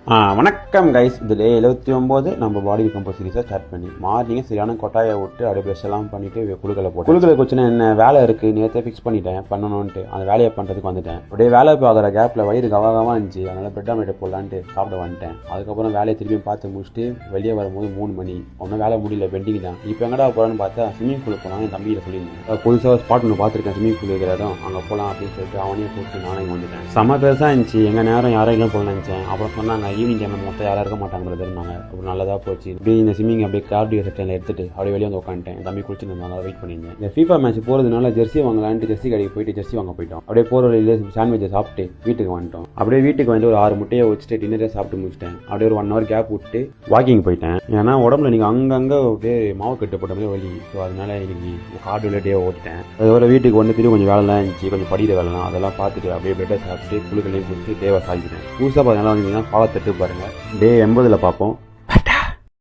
வணக்கம் கைஸ். இது டே 79 நம்ம பாடி கம்போஸ் சீரிஸாக ஸ்டார்ட் பண்ணி மார்னிங்கே சரியான கொட்டாயை விட்டு அப்படியே ப்ரெஷ் எல்லாம் பண்ணிவிட்டு குழுக்களை போட்டு குழுக்களை வச்சுன்னா என்ன வேலை இருக்குது நேற்றே ஃபிக்ஸ் பண்ணிட்டேன் பண்ணணுன்ட்டு அந்த வேலையை பண்ணுறதுக்கு வந்துட்டேன். அப்படியே வேலை பார்க்குற கேப்பில் வயிறு கவாகமாக இருந்துச்சு. அதனால் பிரெட் ஆம்லேட் போடலான்ட்டு சாப்பிட வந்துட்டேன். அதுக்கப்புறம் வேலையை திரும்பியும் பார்த்து முடிச்சுட்டு வெளியே வரும்போது 3 மணி. ஒன்றும் வேலை முடியல, பெண்டிங் தான். இப்போ எங்கடா போகிறான்னு பார்த்தா ஸ்விம்மிங் பூல் போகலாம். என் தம்பியில் சொல்லியிருந்தேன் புதுசாக ஸ்பாட் ஒன்று பார்த்துருக்கேன் ஸ்விம்மிங் பூல் இருக்கிற இடம், அங்கே போகலாம் அப்படின்னு சொல்லிட்டு அவனையும் கூப்பிட்டு நானே வந்துட்டேன். செம்ம பெருசாக இருந்துச்சு. எங்கள் நேரம் யாரும் இல்லை போகலாம் நினச்சேன். அப்புறம் சொன்னாங்க ஈவினிங் டைம் மொத்தம் யாரும் இருக்க மாட்டாங்க இருந்தாங்க. அப்புறம் நல்லதாக போச்சு. அப்படியே இந்த ஸ்விம்மிங் அப்படியே கார்டியோ செக்ஷனில் எடுத்துட்டு அப்படியே வெளியே வந்து உட்காந்துட்டேன். தம்பி குளிச்சுருந்தாங்க, வெயிட் பண்ணியிருந்தேன். இந்த FIFA மேட்ச் போகிறதுனால ஜெர்சி வாங்கலான்ட்டு ஜெர்சி கடைக்கு போயிட்டு ஜெர்சி வாங்க போயிட்டோம். அப்படியே போகிற வழியிலே சாண்ட்விச்சை சாப்பிட்டு வீட்டுக்கு வந்துட்டோம். அப்படியே வீட்டுக்கு வந்து ஒரு 6 முட்டையை வச்சுட்டு டின்னரே சாப்பிட்டு முடிச்சிட்டேன். அப்படியே ஒரு 1 hour கேப் விட்டு வாக்கிங் போயிட்டேன். ஏன்னா உடம்புல நீங்கள் அங்கங்கே அப்படியே மாவு கட்டு போட்ட மாதிரி வலி. ஸோ அதனால இன்னைக்கு கார்டியோல டே ஓட்டிட்டேன். அதுவரை வீட்டுக்கு வந்து திரும்பி கொஞ்சம் வேலைலாம் இருந்துச்சு, கொஞ்சம் படிக்கிற வேலைலாம் அதெல்லாம் பார்த்துட்டு அப்படியே பிரெட்டை சாப்பிட்டு குழுக்களையும் குடிச்சு டேவை சாதிக்கிறேன். புதுசாக பார்த்தீங்கன்னா வந்தீங்கன்னா ஃபாலோ தட்டு பாருங்கள். டே 80 பார்ப்போம்.